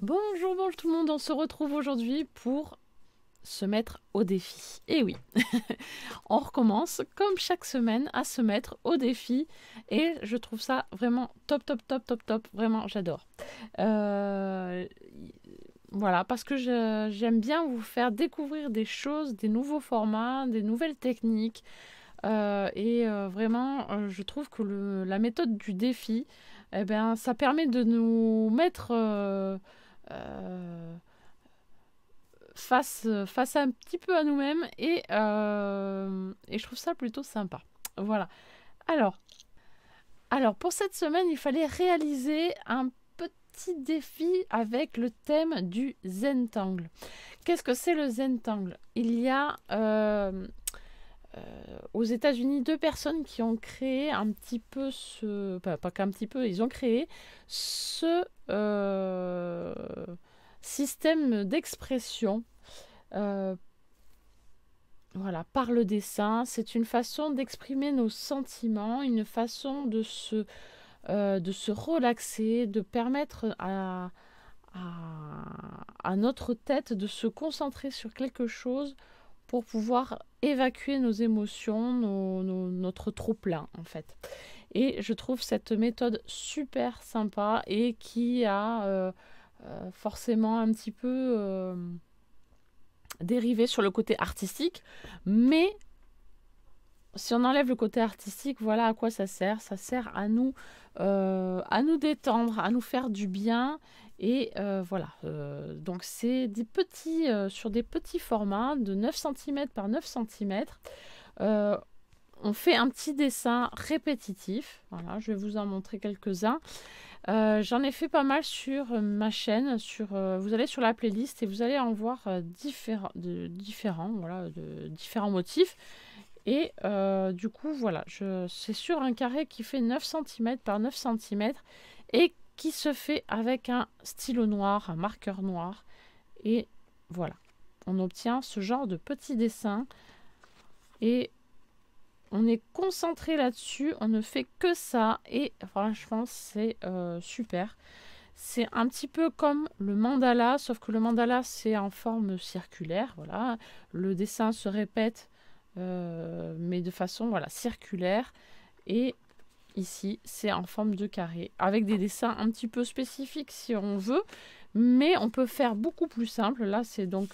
Bonjour, bonjour tout le monde, on se retrouve aujourd'hui pour se mettre au défi. Et oui, on recommence comme chaque semaine à se mettre au défi et je trouve ça vraiment top, top, top, top, top, vraiment j'adore. Euh, voilà, parce que j'aime bien vous faire découvrir des choses, des nouveaux formats, des nouvelles techniques. Vraiment, je trouve que la méthode du défi, eh ben, ça permet de nous mettre euh, face un petit peu à nous-mêmes et je trouve ça plutôt sympa. Voilà. Alors, alors, pour cette semaine, il fallait réaliser un petit défi avec le thème du Zentangle. Qu'est-ce que c'est le Zentangle? Il y a aux États-Unis deux personnes qui ont créé un petit peu pas qu'un petit peu, ils ont créé ce système d'expression. euh, voilà, par le dessin. C'est une façon d'exprimer nos sentiments, une façon de se relaxer, de permettre à notre tête de se concentrer sur quelque chose pour pouvoir évacuer nos émotions, notre trop-plein en fait. Et je trouve cette méthode super sympa et qui a forcément un petit peu dérivé sur le côté artistique, mais si on enlève le côté artistique, voilà à quoi ça sert. Ça sert à nous détendre, à nous faire du bien. Et voilà. Donc c'est des petits, sur des petits formats de 9 cm par 9 cm. On fait un petit dessin répétitif. Voilà, je vais vous en montrer quelques-uns. J'en ai fait pas mal sur ma chaîne. Vous allez sur la playlist et vous allez en voir différents motifs. Et du coup, voilà, c'est sur un carré qui fait 9 cm par 9 cm et qui se fait avec un stylo noir, un marqueur noir. Et voilà, on obtient ce genre de petit dessin et on est concentré là-dessus, on ne fait que ça et franchement, c'est super. C'est un petit peu comme le mandala, sauf que le mandala, c'est en forme circulaire. Voilà, le dessin se répète mais de façon voilà, circulaire. Et ici, c'est en forme de carré, avec des dessins un petit peu spécifiques si on veut, mais on peut faire beaucoup plus simple. Là, c'est donc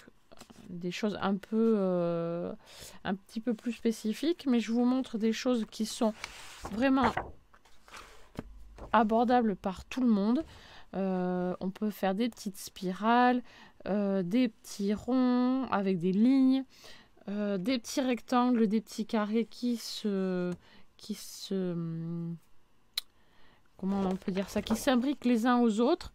des choses un petit peu plus spécifiques, mais je vous montre des choses qui sont vraiment abordables par tout le monde. On peut faire des petites spirales, des petits ronds avec des lignes, des petits rectangles, des petits carrés comment on peut dire ça, qui s'imbriquent les uns aux autres,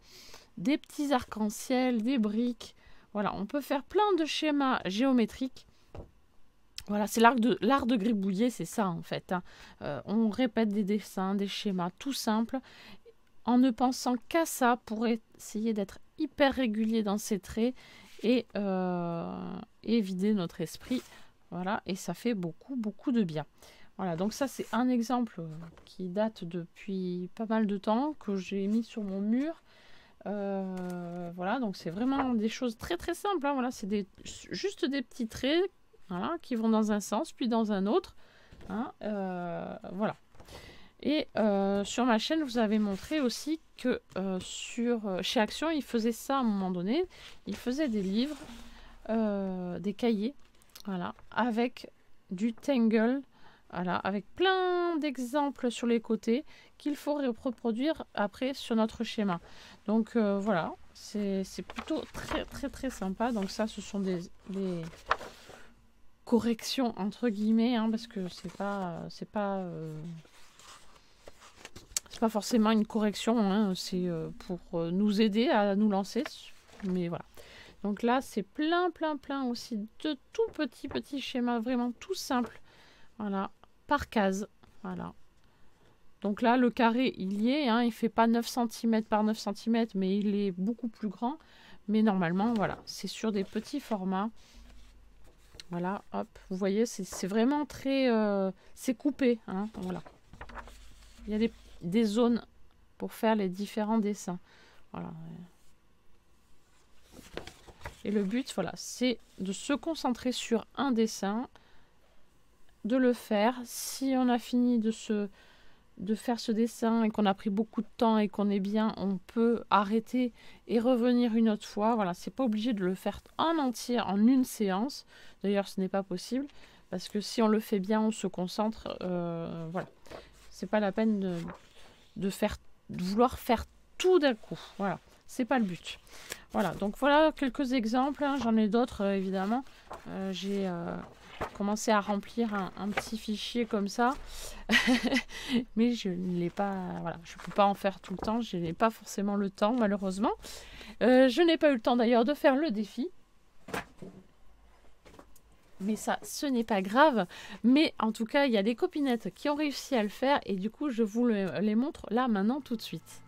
des petits arcs-en-ciel, des briques. Voilà, on peut faire plein de schémas géométriques. Voilà, c'est l'art de gribouiller, c'est ça en fait. Hein. On répète des dessins, des schémas tout simples, en ne pensant qu'à ça pour essayer d'être hyper régulier dans ses traits et vider notre esprit. Voilà, et ça fait beaucoup, beaucoup de bien. Voilà, donc ça c'est un exemple qui date depuis pas mal de temps, que j'ai mis sur mon mur. Voilà, donc c'est vraiment des choses très très simples. Hein, voilà, c'est juste des petits traits voilà, qui vont dans un sens, puis dans un autre. Hein, voilà. Et sur ma chaîne, vous avez montré aussi que chez Action, ils faisaient ça à un moment donné. Ils faisaient des livres, des cahiers, voilà, avec du Tangle, voilà, avec plein d'exemples sur les côtés qu'il faut reproduire après sur notre schéma. Donc voilà, c'est plutôt très très très sympa. Donc ça, ce sont des corrections entre guillemets, hein, parce que c'est pas forcément une correction, hein, c'est pour nous aider à nous lancer. Mais voilà. Donc là, c'est plein, plein, plein aussi de tout petits schémas, vraiment tout simples. Voilà, par case. Voilà. Donc là, le carré, il y est. Hein, il fait pas 9 cm par 9 cm, mais il est beaucoup plus grand. Mais normalement, voilà, c'est sur des petits formats. Voilà, hop, vous voyez, c'est vraiment très... c'est coupé, hein, voilà. Il y a des zones pour faire les différents dessins. Voilà. Et le but, voilà, c'est de se concentrer sur un dessin, de le faire. Si on a fini de faire ce dessin et qu'on a pris beaucoup de temps et qu'on est bien, on peut arrêter et revenir une autre fois. Voilà, c'est pas obligé de le faire en entier en une séance. D'ailleurs, ce n'est pas possible parce que si on le fait bien, on se concentre. Voilà, c'est pas la peine de vouloir faire tout d'un coup. Voilà, c'est pas le but. Voilà, donc voilà quelques exemples. Hein. J'en ai d'autres évidemment. J'ai commencé à remplir un petit fichier comme ça. Mais je ne l'ai pas, voilà, je ne peux pas en faire tout le temps, je n'ai pas forcément le temps malheureusement. Je n'ai pas eu le temps d'ailleurs de faire le défi. Mais ça, ce n'est pas grave. Mais en tout cas, il y a des copinettes qui ont réussi à le faire et du coup, je vous les montre là maintenant tout de suite.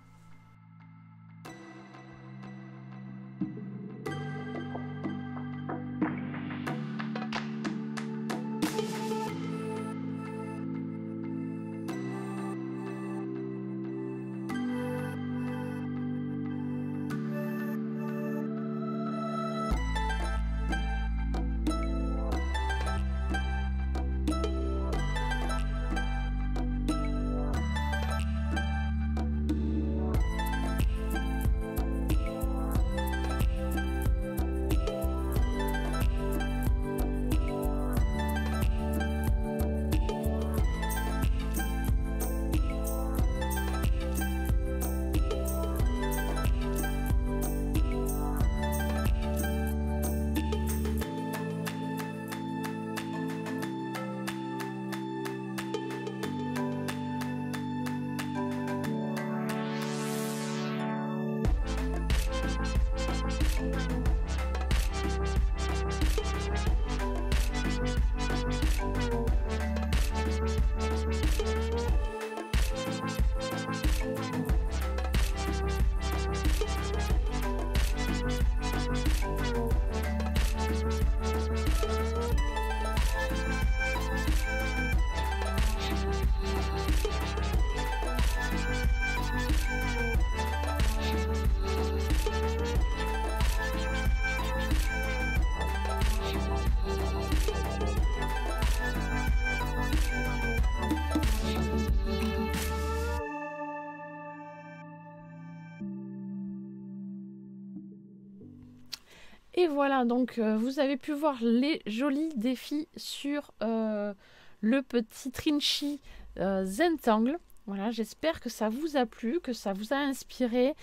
Et voilà, donc vous avez pu voir les jolis défis sur le petit Trinchi Zentangle. Voilà, j'espère que ça vous a plu, que ça vous a inspiré.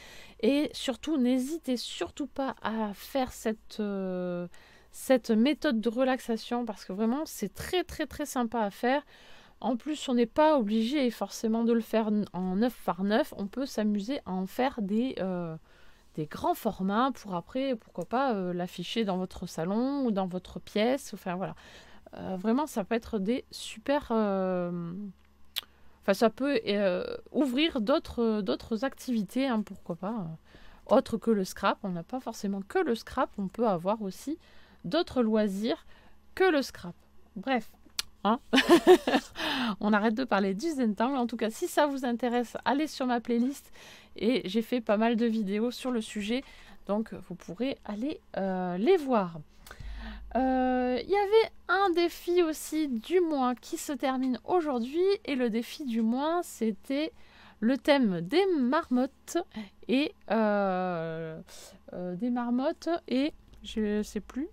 Et surtout, n'hésitez surtout pas à faire cette méthode de relaxation parce que vraiment, c'est très très très sympa à faire. En plus, on n'est pas obligé forcément de le faire en 9 par 9. On peut s'amuser à en faire des grands formats pour après, pourquoi pas, l'afficher dans votre salon ou dans votre pièce. Enfin voilà, vraiment ça peut être des super... Enfin ça peut ouvrir d'autres activités, hein, pourquoi pas, autres que le scrap. On n'a pas forcément que le scrap, on peut avoir aussi d'autres loisirs que le scrap. Bref. Hein. On arrête de parler du Zentangle. En tout cas, si ça vous intéresse, allez sur ma playlist et j'ai fait pas mal de vidéos sur le sujet, donc vous pourrez aller les voir. Il y avait un défi aussi du mois qui se termine aujourd'hui et le défi du mois, c'était le thème des marmottes et je sais plus.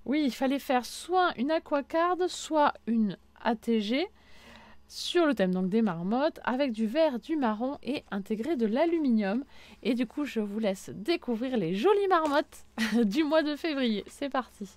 Oui, il fallait faire soit une aquacard, soit une ATG sur le thème donc des marmottes avec du vert, du marron et intégrer de l'aluminium. Et du coup, je vous laisse découvrir les jolies marmottes du mois de février. C'est parti.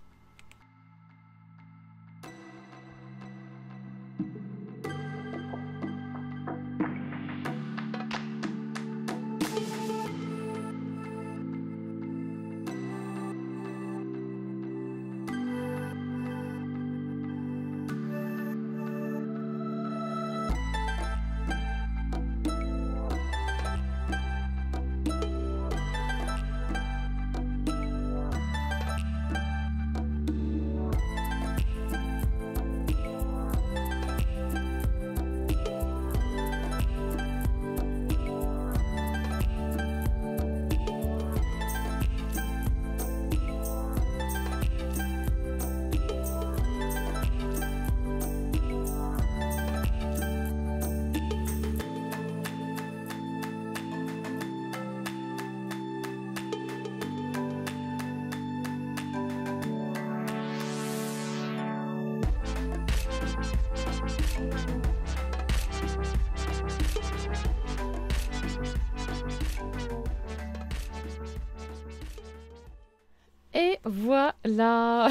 voilà.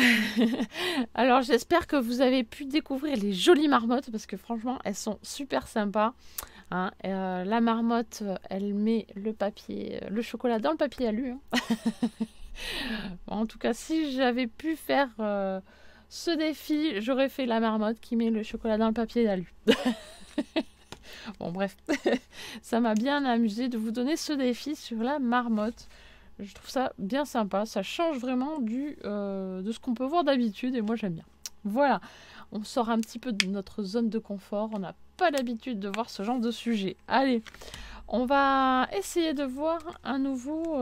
Alors j'espère que vous avez pu découvrir les jolies marmottes parce que franchement elles sont super sympas. Hein. La marmotte, elle met le papier, le chocolat dans le papier alu. Hein. Bon, en tout cas, si j'avais pu faire ce défi, j'aurais fait la marmotte qui met le chocolat dans le papier alu. Bon bref, ça m'a bien amusé de vous donner ce défi sur la marmotte. Je trouve ça bien sympa, ça change vraiment de ce qu'on peut voir d'habitude et moi j'aime bien. Voilà, on sort un petit peu de notre zone de confort, on n'a pas l'habitude de voir ce genre de sujet. Allez, on va essayer de voir un nouveau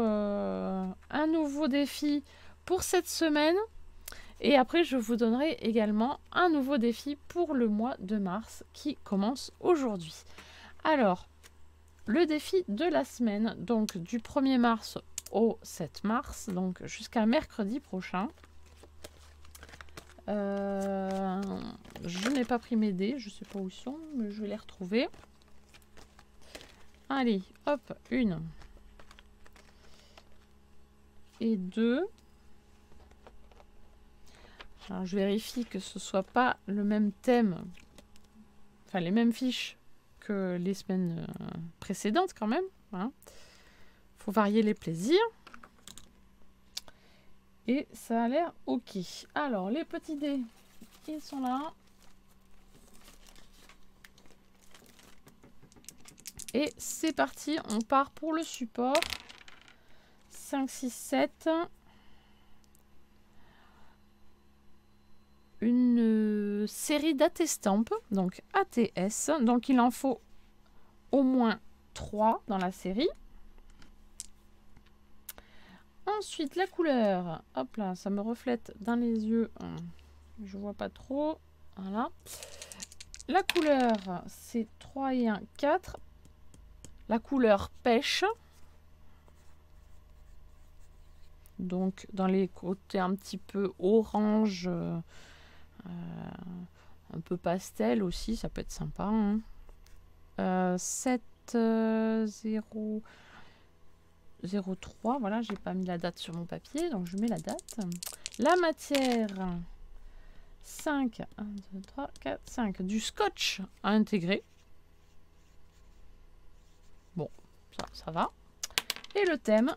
défi pour cette semaine. Et après, je vous donnerai également un nouveau défi pour le mois de mars qui commence aujourd'hui. Alors, le défi de la semaine, donc du 1er mars au 7 mars, donc jusqu'à mercredi prochain. Je n'ai pas pris mes dés, je ne sais pas où ils sont, mais je vais les retrouver. Allez, hop, 1 et 2. Alors, je vérifie que ce ne soit pas le même thème, enfin les mêmes fiches que les semaines précédentes quand même. Hein. Faut varier les plaisirs. Et ça a l'air ok. Alors, les petits dés, ils sont là. Et c'est parti, on part pour le support. 5, 6, 7. Une série d'AT-Stamp, donc ATS. Donc il en faut au moins 3 dans la série. Ensuite, la couleur. Hop là, ça me reflète dans les yeux. Je vois pas trop. Voilà. La couleur, c'est 3 et 1, 4. La couleur pêche. Donc, dans les côtés un petit peu orange, un peu pastel aussi, ça peut être sympa. Hein. 7, 0... 03, voilà, j'ai pas mis la date sur mon papier, donc je mets la date. La matière, 5, 1, 2, 3, 4, 5, du scotch à intégrer. Bon, ça va. Et le thème,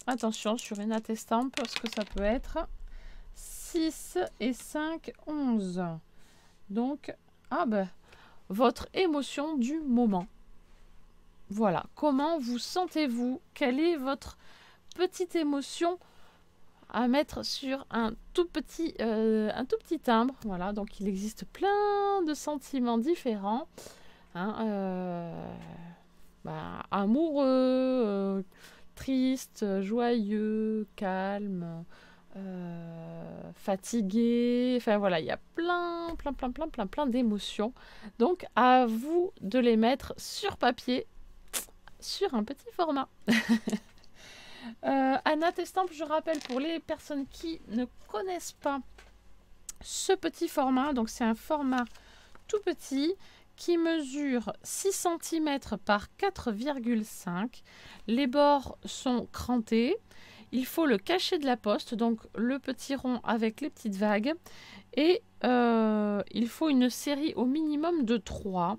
attention sur une AT-Stamp, parce que ça peut être 6 et 5, 11. Donc, votre émotion du moment. Voilà, comment vous sentez-vous? Quelle est votre petite émotion à mettre sur un tout petit timbre? Voilà, donc il existe plein de sentiments différents. Hein, amoureux, triste, joyeux, calme, fatigué. Enfin voilà, il y a plein d'émotions. Donc à vous de les mettre sur papier. Sur un petit format. Un AT-Stamp, je rappelle pour les personnes qui ne connaissent pas ce petit format, donc c'est un format tout petit qui mesure 6 cm par 4,5. Les bords sont crantés. Il faut le cachet de la poste, donc le petit rond avec les petites vagues. Et il faut une série au minimum de 3.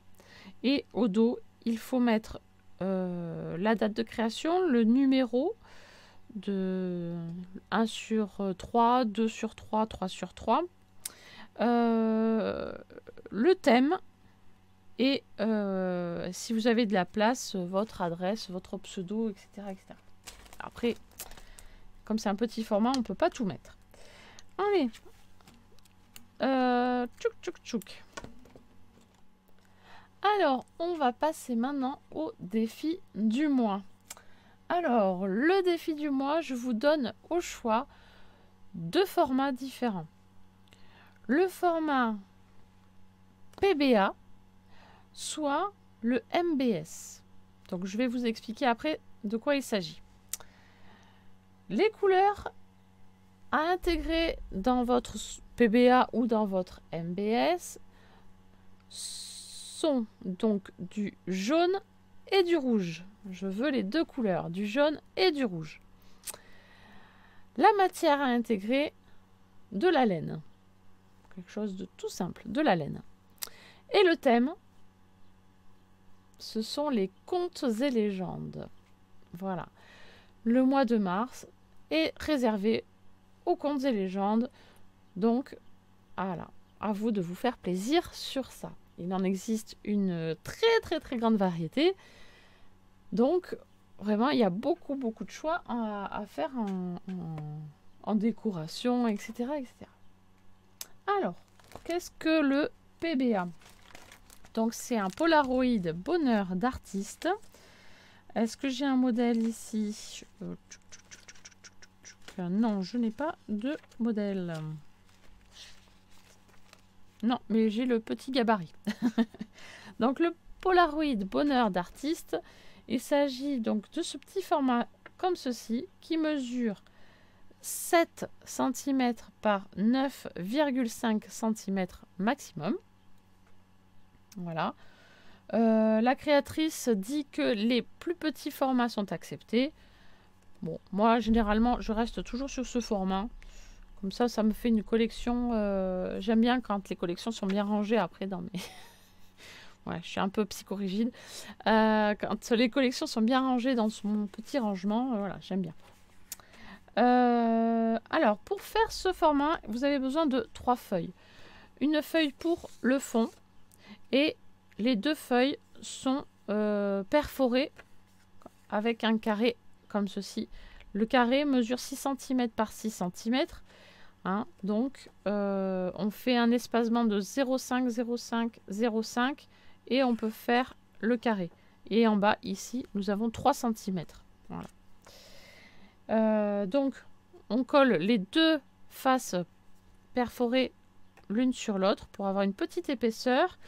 Et au dos, il faut mettre la date de création, le numéro de 1 sur 3, 2 sur 3, 3 sur 3, le thème et si vous avez de la place, votre adresse, votre pseudo, etc. etc. Après, comme c'est un petit format, on ne peut pas tout mettre. Allez, tchouk. Alors, on va passer maintenant au défi du mois. Alors, le défi du mois, je vous donne au choix 2 formats différents. Le format PBA, soit le MBS. Donc, je vais vous expliquer après de quoi il s'agit. Les couleurs à intégrer dans votre PBA ou dans votre MBS sont donc du jaune et du rouge. Je veux les 2 couleurs, du jaune et du rouge. La matière à intégrer, de la laine. Quelque chose de tout simple, de la laine. Et le thème, ce sont les contes et légendes. Voilà. Le mois de mars est réservé aux contes et légendes. Donc, voilà, à vous de vous faire plaisir sur ça. Il en existe une très grande variété. Donc, vraiment, il y a beaucoup de choix à faire en décoration, etc., etc. Alors, qu'est-ce que le PBA? Donc, c'est un Polaroid bonheur d'artiste. Est-ce que j'ai un modèle ici? Non, je n'ai pas de modèle. Non, mais j'ai le petit gabarit. Donc, le Polaroid bonheur d'artiste, il s'agit donc de ce petit format comme ceci, qui mesure 7 cm par 9,5 cm maximum. Voilà. La créatrice dit que les plus petits formats sont acceptés. Bon, moi, généralement, je reste toujours sur ce format. Comme ça me fait une collection. J'aime bien quand les collections sont bien rangées après dans mes... ouais, je suis un peu psychorigide. Quand les collections sont bien rangées dans mon petit rangement, voilà, j'aime bien. Alors, pour faire ce format, vous avez besoin de 3 feuilles. Une feuille pour le fond et les 2 feuilles sont perforées avec un carré comme ceci. Le carré mesure 6 cm par 6 cm. Hein, donc, on fait un espacement de 0,5, 0,5, 0,5 et on peut faire le carré. Et en bas, ici, nous avons 3 cm. Voilà. Donc, on colle les 2 faces perforées l'une sur l'autre pour avoir une petite épaisseur.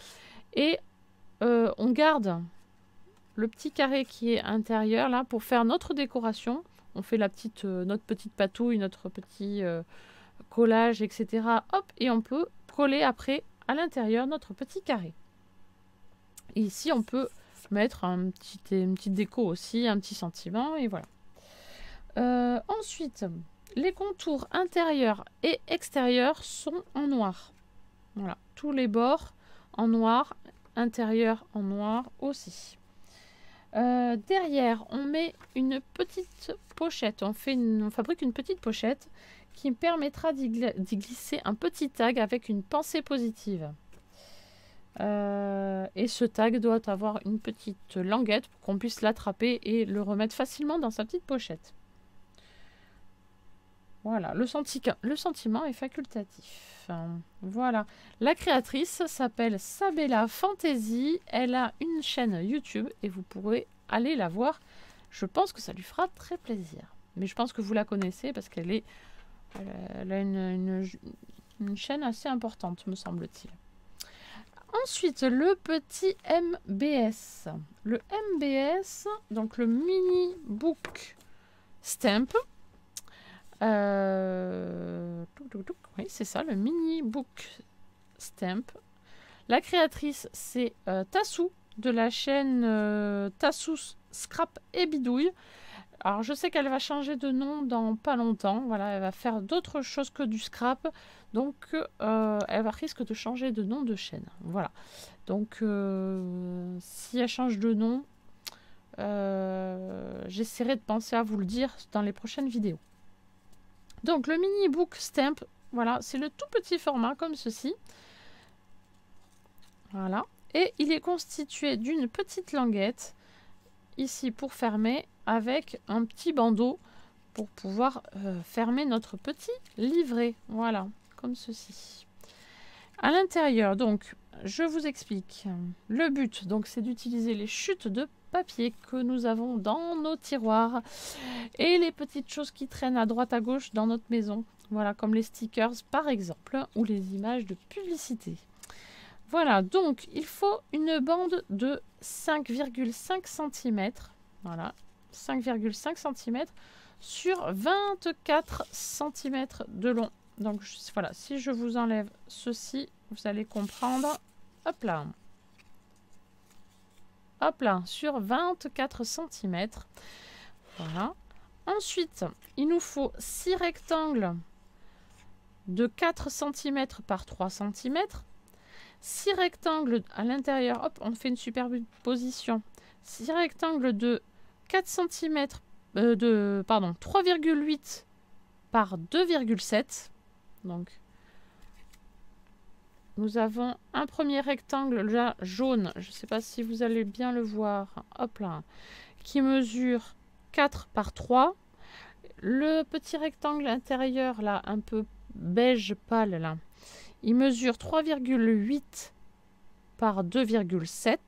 Et on garde le petit carré qui est intérieur là pour faire notre décoration. On fait notre petite patouille, notre petit collage, etc. Hop, et on peut coller après à l'intérieur notre petit carré. Et ici, on peut mettre une petite déco aussi, un petit sentiment, et voilà. Ensuite, les contours intérieurs et extérieurs sont en noir. Voilà, tous les bords en noir, intérieur en noir aussi. Derrière, on met une petite pochette. On fabrique une petite pochette qui permettra d'y glisser un petit tag avec une pensée positive. Et ce tag doit avoir une petite languette pour qu'on puisse l'attraper et le remettre facilement dans sa petite pochette. Voilà, le sentiment est facultatif. Voilà, la créatrice s'appelle Sabella Fantasy. Elle a une chaîne YouTube et vous pourrez aller la voir. Je pense que ça lui fera très plaisir. Mais je pense que vous la connaissez parce qu'elle a une chaîne assez importante, me semble-t-il. Ensuite, le petit MBS. Le MBS, donc le Mini Book Stamp. Oui, c'est ça, le Mini Book Stamp. La créatrice, c'est Tassou, de la chaîne Tassou Scrap et Bidouille. Alors, je sais qu'elle va changer de nom dans pas longtemps. Voilà, elle va faire d'autres choses que du scrap. Donc, elle risque de changer de nom de chaîne. Voilà. Donc, si elle change de nom, j'essaierai de penser à vous le dire dans les prochaines vidéos. Donc, le Mini Book Stamp, voilà, c'est le tout petit format comme ceci. Voilà. Et il est constitué d'une petite languette, ici pour fermer, avec un petit bandeau pour pouvoir fermer notre petit livret. Voilà, comme ceci. À l'intérieur, donc, je vous explique. Le but, donc, c'est d'utiliser les chutes de papier que nous avons dans nos tiroirs et les petites choses qui traînent à droite à gauche dans notre maison. Voilà, comme les stickers, par exemple, ou les images de publicité. Voilà, donc, il faut une bande de 5,5 cm. Voilà, 5,5 cm sur 24 cm de long. Donc voilà, si je vous enlève ceci, vous allez comprendre. Hop là. Hop là, sur 24 cm. Voilà. Ensuite, il nous faut 6 rectangles de 4 cm par 3 cm. 6 rectangles à l'intérieur. Hop, on fait une superposition. 6 rectangles de 4 cm, pardon, 3,8 par 2,7. Donc, nous avons un premier rectangle là, jaune. Je ne sais pas si vous allez bien le voir. Hop là. Qui mesure 4 par 3. Le petit rectangle intérieur, là, un peu beige pâle, là, il mesure 3,8 par 2,7.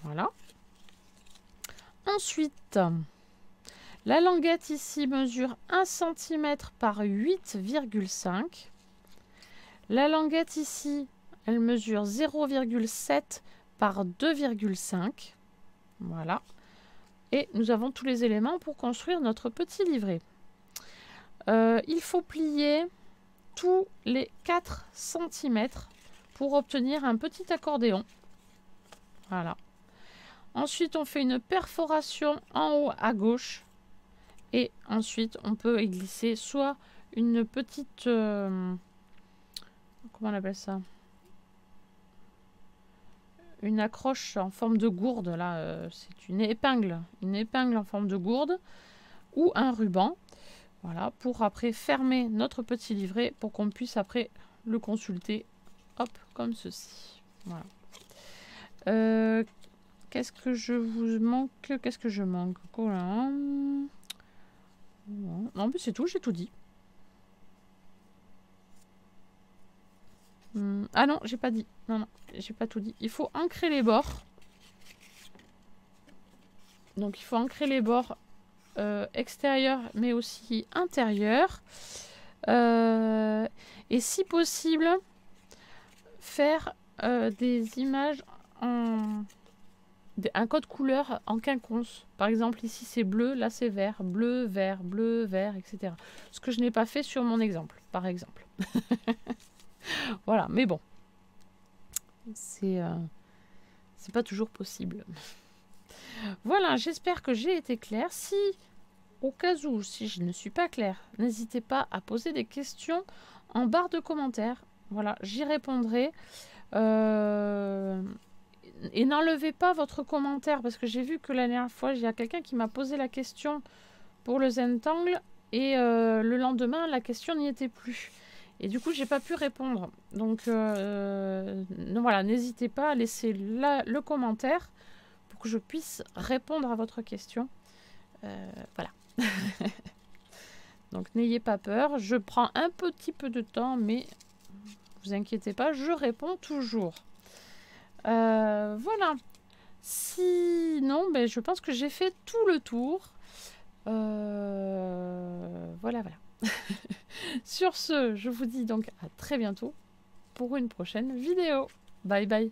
Voilà. Ensuite, la languette ici mesure 1 cm par 8,5. La languette ici, elle mesure 0,7 par 2,5. Voilà. Et nous avons tous les éléments pour construire notre petit livret. Il faut plier tous les 4 cm pour obtenir un petit accordéon. Voilà. Ensuite, on fait une perforation en haut à gauche. Et ensuite, on peut y glisser soit une petite... comment on appelle ça? Une accroche en forme de gourde. Là, c'est une épingle en forme de gourde. Ou un ruban. Voilà, pour après fermer notre petit livret pour qu'on puisse après le consulter. Hop, comme ceci. Voilà. Qu'est-ce que je vous manque? Qu'est-ce que je manque? Non, mais c'est tout, j'ai tout dit. Ah non, j'ai pas dit. Non, j'ai pas tout dit. Il faut ancrer les bords. Donc il faut ancrer les bords extérieurs, mais aussi intérieurs. Et si possible, faire des images en... un code couleur en quinconce. Par exemple, ici c'est bleu, là c'est vert, bleu, vert, etc. Ce que je n'ai pas fait sur mon exemple, par exemple. Voilà, mais bon. C'est pas toujours possible. Voilà, j'espère que j'ai été claire. Si, au cas où, si je ne suis pas claire, n'hésitez pas à poser des questions en barre de commentaires. Voilà, j'y répondrai. Et n'enlevez pas votre commentaire, parce que j'ai vu que la dernière fois, il y a quelqu'un qui m'a posé la question pour le Zentangle, et le lendemain, la question n'y était plus. Et du coup, j'ai pas pu répondre. Donc voilà, n'hésitez pas à laisser le commentaire pour que je puisse répondre à votre question. Voilà. Donc n'ayez pas peur. Je prends un petit peu de temps, mais vous inquiétez pas, je réponds toujours. Voilà. Sinon, ben, je pense que j'ai fait tout le tour. Voilà. Sur ce, je vous dis donc à très bientôt pour une prochaine vidéo. Bye bye.